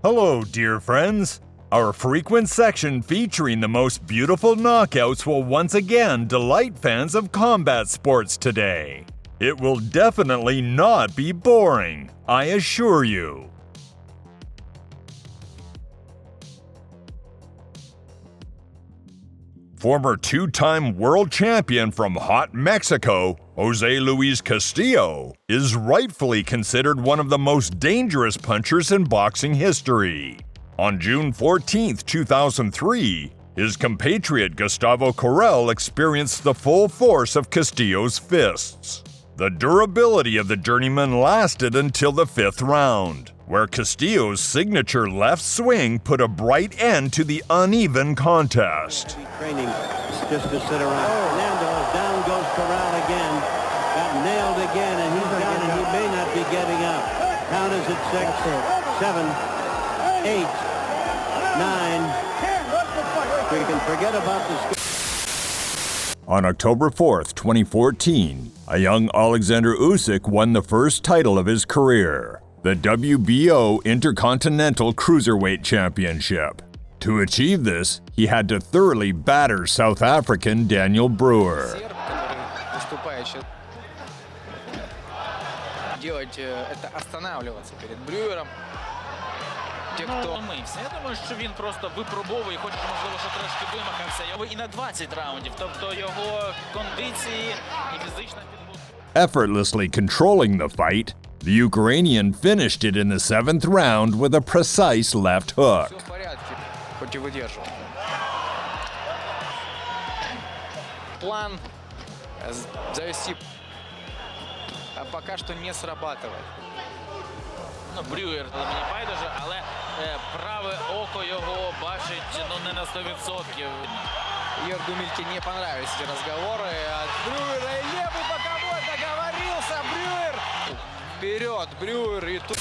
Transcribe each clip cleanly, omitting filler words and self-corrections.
Hello, dear friends. Our frequent section featuring the most beautiful knockouts will once again delight fans of combat sports today. It will definitely not be boring, I assure you. Former two-time world champion from hot Mexico, Jose Luis Castillo, is rightfully considered one of the most dangerous punchers in boxing history. On June 14, 2003, his compatriot Gustavo Correll experienced the full force of Castillo's fists. The durability of the journeyman lasted until the 5th round, where Castillo's signature left swing put a bright end to the uneven contest. Training just to sit around. Fernando, down goes Corral again. Got nailed again, and he's down, and he may not be getting up. Count is at 6, 7, 8, 9. We can forget about the score. On October 4, 2014, a young Alexander Usyk won the first title of his career, the WBO Intercontinental Cruiserweight Championship. To achieve this, he had to thoroughly batter South African Darnell Brewer. Я думаю, що він просто випробовує, хоче, можливо, що трошки вимахався. І на 20 раундів, тобто його кондиції і фізична підготовка. Effortlessly controlling the fight, the Ukrainian finished it in the 7th round with a precise left hook. Все в порядке, хоть и выдерживал. План завести, а пока что не срабатывает. Ну, Брюер, мені байдуже, але праве око його бачить, не на 100%. Йоргу Мильке не понравились эти разговоры от Брюера. И левый боковой договорился, Брюер! Вперед, Брюер и тут...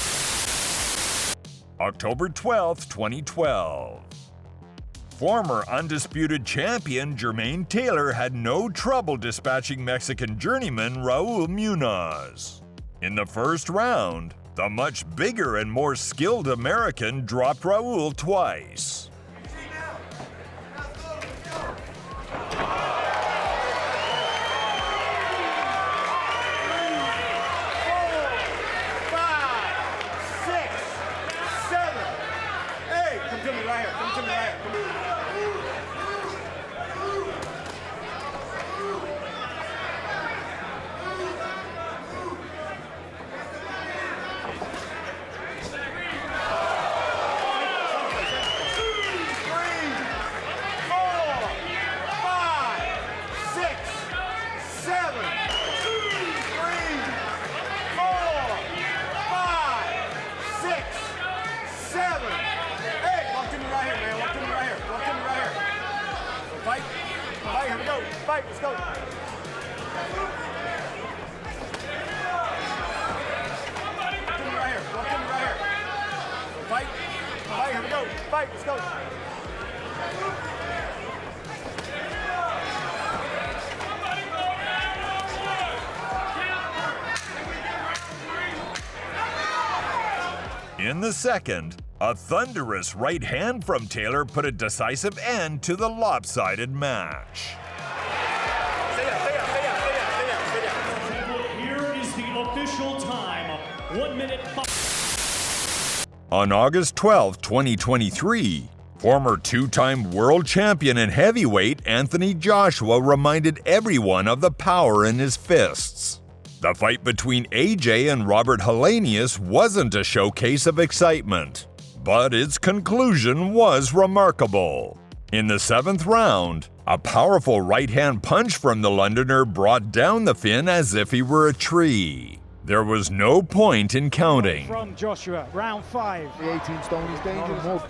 October 12, 2012. Former undisputed champion Germaine Taylor had no trouble dispatching Mexican journeyman Raul Munoz. In the first round, the much bigger and more skilled American dropped Raul twice. Fight, let's go. Fight, here we go. Fight, let's go. In the second, a thunderous right hand from Taylor put a decisive end to the lopsided match. Here is the official time. 1 minute. On August 12, 2023, former two-time world champion in heavyweight Anthony Joshua reminded everyone of the power in his fists. The fight between AJ and Robert Helenius wasn't a showcase of excitement, but its conclusion was remarkable. In the 7th round, a powerful right-hand punch from the Londoner brought down the Finn as if he were a tree. There was no point in counting. From Joshua, round 5. The 18 stone is dangerous.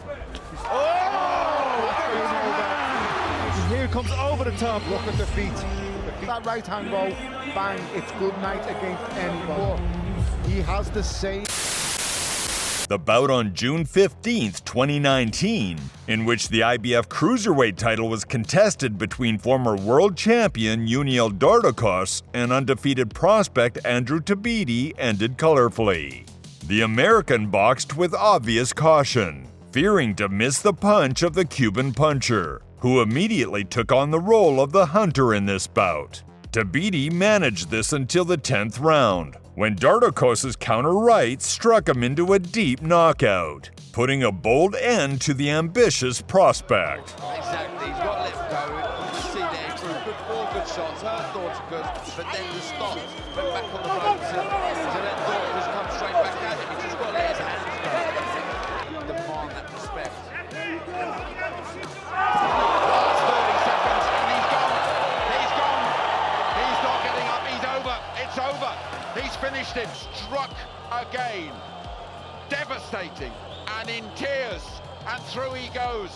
Here comes over the top. Look at the feet. That right hand go, bang, it's good night against anybody. He has the same. The bout on June 15th, 2019, in which the IBF Cruiserweight title was contested between former world champion Uniel Dordokos and undefeated prospect Andrew Tabiti, ended colorfully. The American boxed with obvious caution, fearing to miss the punch of the Cuban puncher, who immediately took on the role of the hunter in this bout. Tabiti managed this until the 10th round, when Darnell's counter right struck him into a deep knockout, putting a bold end to the ambitious prospect. Exactly, he's got left go. You see there, he threw four good shots, her thoughts are good, but then he stopped, went back on the ropes, and to let Dork just come straight back at him. He's just got to let his hands go. Demand that respect. Last 30 seconds, and he's gone. He's gone. He's not getting up. He's over. It's over. He's finished it. Struck again. Devastating. And in tears. And through he goes.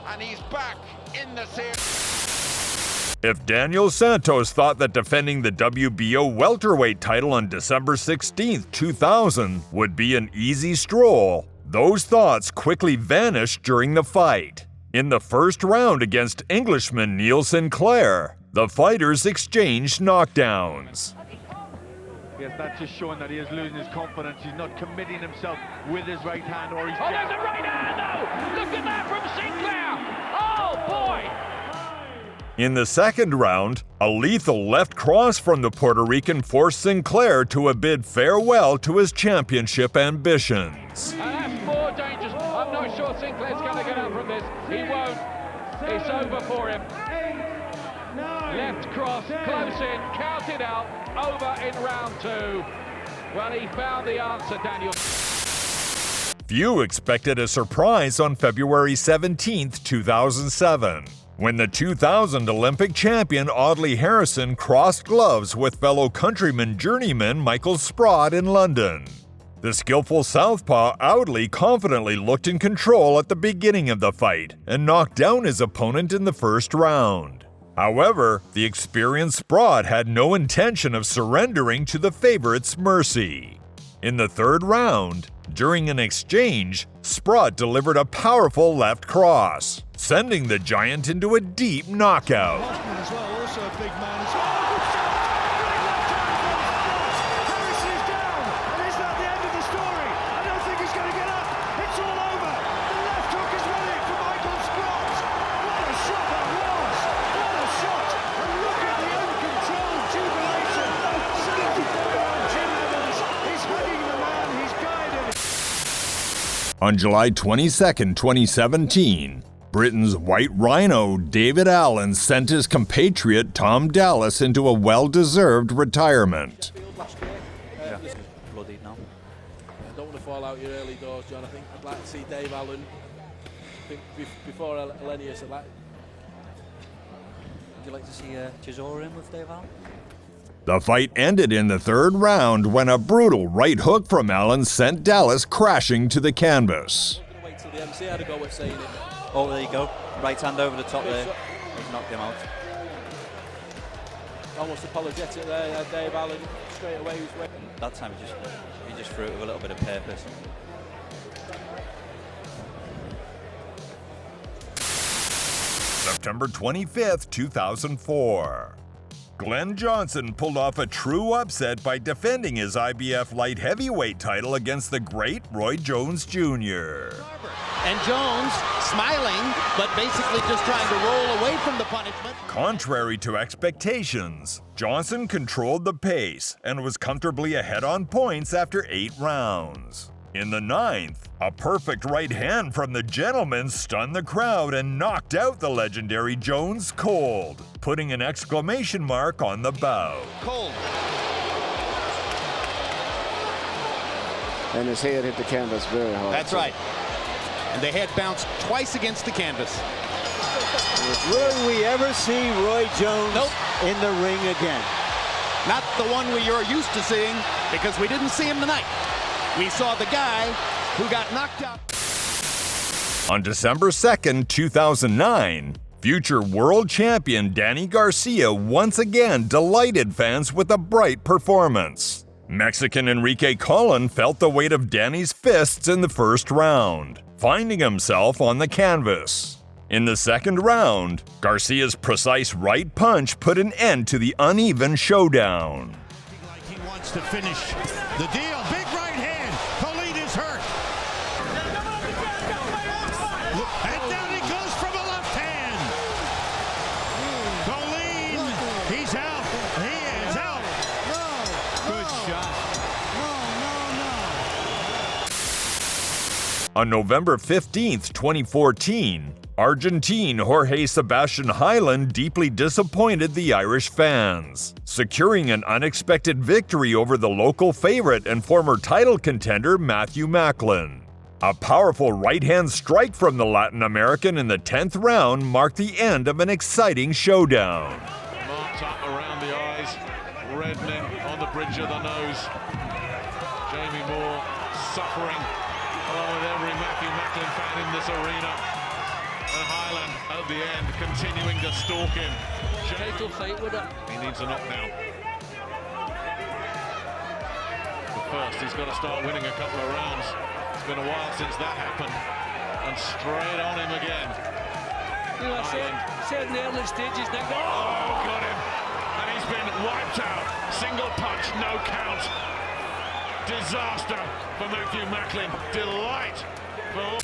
And he's back in the series. If Daniel Santos thought that defending the WBO welterweight title on December 16, 2000 would be an easy stroll, those thoughts quickly vanished during the fight. In the first round against Englishman Neil Sinclair, the fighters exchanged knockdowns. Yes, that's just showing that he is losing his confidence. He's not committing himself with his right hand, or he's... Oh, there's a right hand, though! Look at that from Sinclair! Oh, boy! In the second round, a lethal left cross from the Puerto Rican forced Sinclair to bid farewell to his championship ambitions. And that's more dangerous. I'm not sure Sinclair's going to get up from this. He won't. It's over for him. Left cross, close in, counted out, over in round two. Well, he found the answer, Daniel. Few expected a surprise on February 17, 2007, when the 2000 Olympic champion Audley Harrison crossed gloves with fellow countryman journeyman Michael Spro in London. The skillful southpaw Audley confidently looked in control at the beginning of the fight and knocked down his opponent in the first round. However, the experienced Spro had no intention of surrendering to the favorite's mercy. In the third round, during an exchange, Spro delivered a powerful left cross, sending the giant into a deep knockout. As well, also a big man. On July 22, 2017, Britain's White Rhino David Allen sent his compatriot Tom Dallas into a well-deserved retirement. Yeah. Bloodied now. I don't want to fall out your early doors, John. I think I'd like to see Dave Allen. I think before Elenius, I'd like... Would you like to see Chisora in with Dave Allen? The fight ended in the third round when a brutal right hook from Allen sent Dallas crashing to the canvas. I'm going to wait till the MC had a go at saying it. Oh, there you go. Right hand over the top there. He's knocked him out. Almost apologetic there, Dave Allen. Straight away, he's waiting. That time he just threw it with a little bit of purpose. September 25, 2004. Glenn Johnson pulled off a true upset by defending his IBF light heavyweight title against the great Roy Jones Jr. And Jones smiling, but basically just trying to roll away from the punishment. Contrary to expectations, Johnson controlled the pace and was comfortably ahead on points after 8 rounds. In the 9th, a perfect right hand from the gentleman stunned the crowd and knocked out the legendary Jones cold, putting an exclamation mark on the bout. Cold. And his head hit the canvas very hard. That's right. And the head bounced twice against the canvas. Will we ever see Roy Jones in the ring again? Not the one you're used to seeing, because we didn't see him tonight. We saw the guy who got knocked out. On December 2nd, 2009, future world champion Danny Garcia once again delighted fans with a bright performance. Mexican Enrique Colon felt the weight of Danny's fists in the first round, finding himself on the canvas. In the second round, Garcia's precise right punch put an end to the uneven showdown. Like he wants to finish the deal. Big right hand On November 15, 2014, Argentine Jorge Sebastian Hyland deeply disappointed the Irish fans, securing an unexpected victory over the local favorite and former title contender Matthew Macklin. A powerful right-hand strike from the Latin American in the 10th round marked the end of an exciting showdown. Marked up around the eyes, reddening on the bridge of the nose. Jamie Moore suffering along with every Matthew Macklin fan in this arena. And Hyland at the end continuing to stalk him. Title fight with it. He needs a knockdown. But first, he's got to start winning a couple of rounds. It's been a while since that happened. And straight on him again. You know, I said in the early stages, Nick. Oh, got him. And he's been wiped out. Single punch, no count. Disaster for Matthew Macklin. Delight for...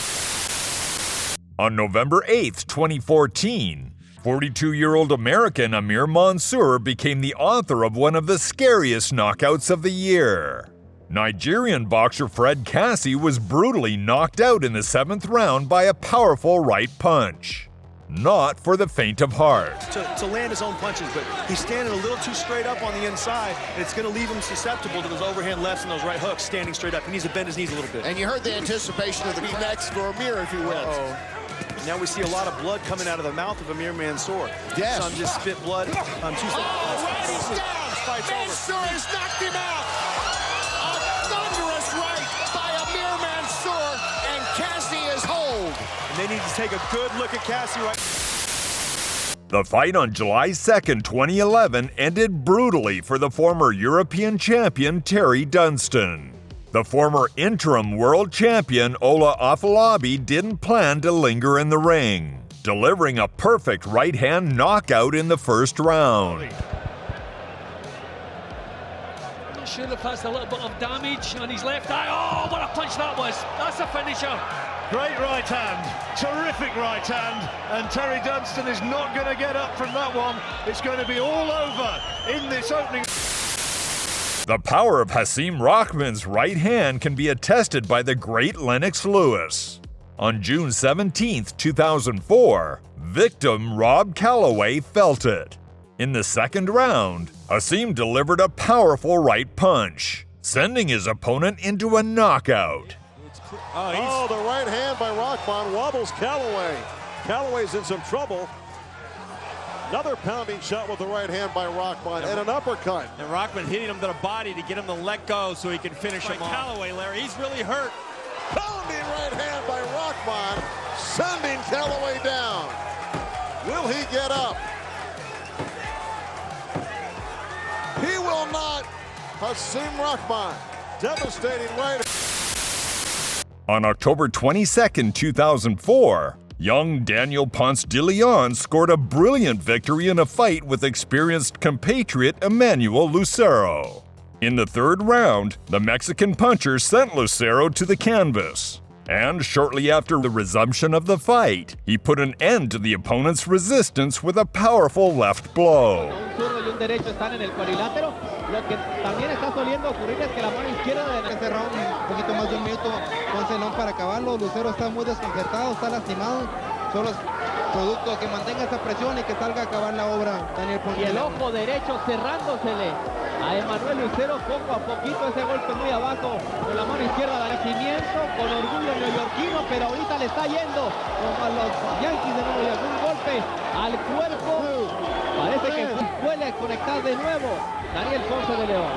On November 8, 2014, 42-year-old American Amir Mansour became the author of one of the scariest knockouts of the year. Nigerian boxer Fred Cassie was brutally knocked out in the 7th round by a powerful right punch. Not for the faint of heart. To land his own punches, but he's standing a little too straight up on the inside, and it's going to leave him susceptible to those overhand lefts and those right hooks standing straight up. He needs to bend his knees a little bit. And you heard the anticipation of the next for Amir if he wins. Now we see a lot of blood coming out of the mouth of Amir Mansour. Yes. Some just spit blood. Right, he's down. Mansour has knocked him out. A thunderous right by Amir Mansour, and Cassie is hold. And they need to take a good look at Cassie right. The fight on July 2, 2011 ended brutally for the former European champion Terry Dunston. The former interim world champion Ola Afolabi didn't plan to linger in the ring, delivering a perfect right-hand knockout in the first round. Should have passed a little bit of damage on his left eye. Oh, what a punch that was. That's a finisher. Great right hand, terrific right hand, and Terry Dunston is not going to get up from that one. It's going to be all over in this opening. The power of Hasim Rahman's right hand can be attested by the great Lennox Lewis. On June 17, 2004, victim Rob Callaway felt it. In the 2nd round, Hasim delivered a powerful right punch, sending his opponent into a knockout. Oh, the right hand by Rahman wobbles Callaway. Callaway's in some trouble. Another pounding shot with the right hand by Rahman and an uppercut. And Rahman hitting him to the body to get him to let go so he can finish him off. Callaway, Larry, he's really hurt. Pounding right hand by Rahman, sending Callaway down. Will he get up? He will not. Hasim Rahman, devastating right. On October 22, 2004, young Daniel Ponce de Leon scored a brilliant victory in a fight with experienced compatriot Emmanuel Lucero. In the 3rd round, the Mexican puncher sent Lucero to the canvas. And shortly after the resumption of the fight, he put an end to the opponent's resistance with a powerful left blow. Lo que también está soliendo ocurrir es que la mano izquierda de este round, un poquito más de un minuto, 11 no para acabarlo. Lucero está muy desconcertado, está lastimado. Solo es producto que mantenga esa presión y que salga a acabar la obra. Daniel Ponce. Y el ojo derecho cerrándosele a Emanuel Lucero poco a poquito, ese golpe muy abajo con la mano izquierda de nacimiento, con orgullo neoyorquino, pero ahorita le está yendo como a los Yankees de Nueva York, un golpe al cuerpo. Parece que puede conectar de nuevo Daniel Ponce de León.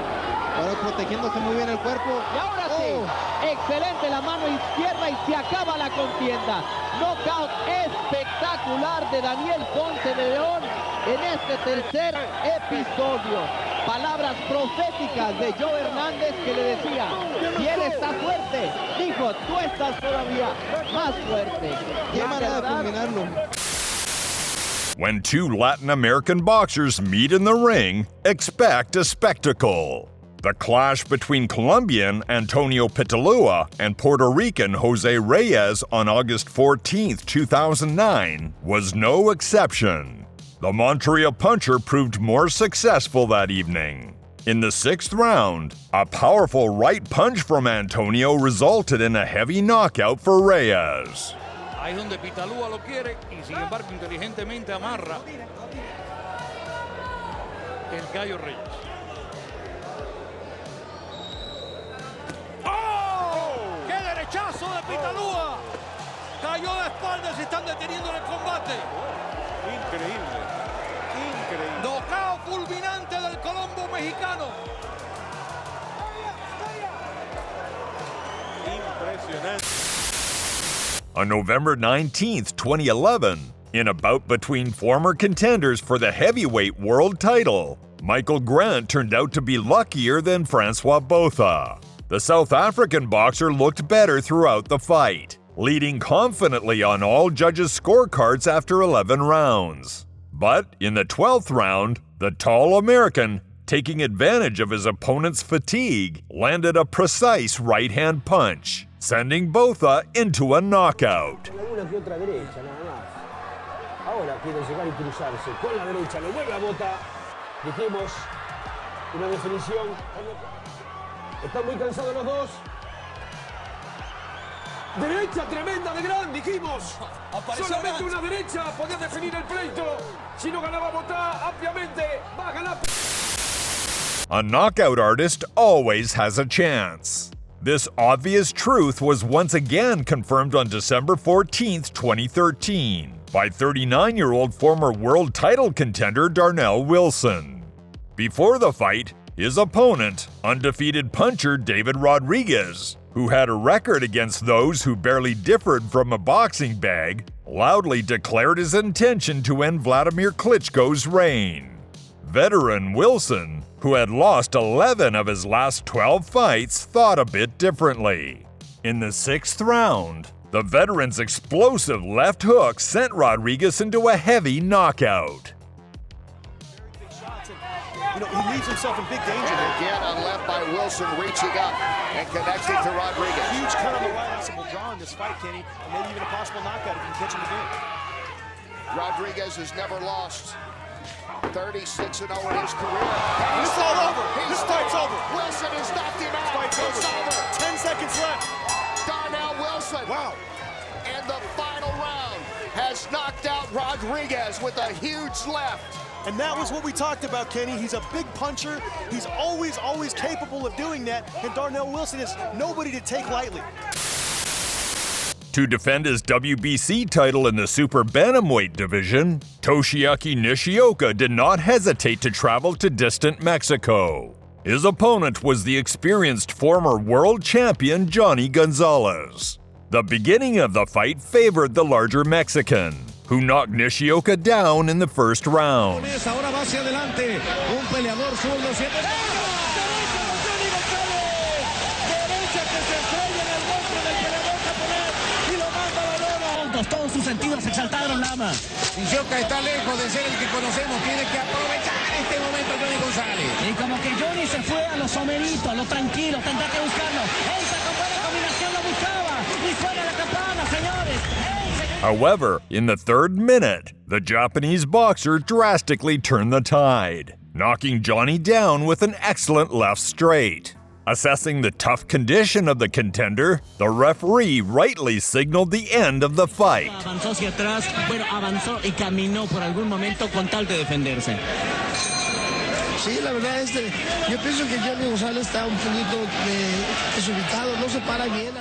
Ahora protegiéndose muy bien el cuerpo. Y ahora sí, excelente la mano izquierda y se acaba la contienda. Knockout espectacular de Daniel Ponce de León en este tercer episodio. Palabras proféticas de Joe Hernández que le decía, y él está fuerte. Dijo, tú estás todavía más fuerte. Qué manera de combinarlo. When two Latin American boxers meet in the ring, expect a spectacle. The clash between Colombian Antonio Pitalua and Puerto Rican Jose Reyes on August 14, 2009 was no exception. The Monterrey puncher proved more successful that evening. In the 6th round, a powerful right punch from Antonio resulted in a heavy knockout for Reyes. Ahí es donde Pitalúa lo quiere y sin embargo inteligentemente amarra el Gallo Reyes. ¡Oh! ¡Qué derechazo de Pitalúa! Cayó de espaldas y están deteniendo el combate. Increíble. Increíble. Knockout fulminante del Colombo mexicano. Impresionante. On November 19th, 2011, in a bout between former contenders for the heavyweight world title, Michael Grant turned out to be luckier than Francois Botha. The South African boxer looked better throughout the fight, leading confidently on all judges' scorecards after 11 rounds. But in the 12th round, the tall American, taking advantage of his opponent's fatigue, landed a precise right-hand punch, sending Botha into a knockout. Alguna que otra derecha, nada más. Ahora quiere llegar y cruzarse con la derecha, lo vuelve a Botha. Dijimos una definición. Están muy cansados los dos. Derecha tremenda de Gran, dijimos. Solamente una derecha podía definir el pleito. Si no ganaba Botha, ampliamente va a ganar. A knockout artist always has a chance. This obvious truth was once again confirmed on December 14th, 2013, by 39-year-old former world title contender Darnell Wilson. Before the fight, his opponent, undefeated puncher David Rodriguez, who had a record against those who barely differed from a boxing bag, loudly declared his intention to end Vladimir Klitschko's reign. Veteran Wilson, who had lost 11 of his last 12 fights, thought a bit differently. In the 6th round, the veteran's explosive left hook sent Rodriguez into a heavy knockout. You know, he leaves himself in big danger. And again, on left by Wilson, reaching up and connecting to Rodriguez. Huge cut on the right, possible draw in this fight, Kenny, and maybe even a possible knockout if you can catch him again. Rodriguez has never lost. 36-0 in his career. It's all over. This fight's over. Wilson has knocked him out. Fight's over. 10 seconds left. Darnell Wilson. Wow. And the final round has knocked out Rodriguez with a huge left. And that was what we talked about, Kenny. He's a big puncher. He's always capable of doing that. And Darnell Wilson is nobody to take lightly. To defend his WBC title in the super bantamweight division, Toshiaki Nishioka did not hesitate to travel to distant Mexico. His opponent was the experienced former world champion Johnny Gonzalez. The beginning of the fight favored the larger Mexican, who knocked Nishioka down in the 1st round. Todos sus sentidos se exaltaron, Lama. Nishioka está lejos de ser el que conocemos. Tiene que aprovechar este momento Johnny González. Y como que Johnny se fue a lo someritos, a lo tranquilo, tendrá que buscarlo. Entra con buena combinación, lo buscaba. Y suena la campana, señores. However, in the 3rd minute, the Japanese boxer drastically turned the tide, knocking Johnny down with an excellent left straight. Assessing the tough condition of the contender, the referee rightly signaled the end of the fight. Avanzó hacia atrás, bueno, avanzó y caminó por algún momento con tal de defenderse. Sí, la verdad yo pienso que Johnny González está un poquito desubicado, no se para bien.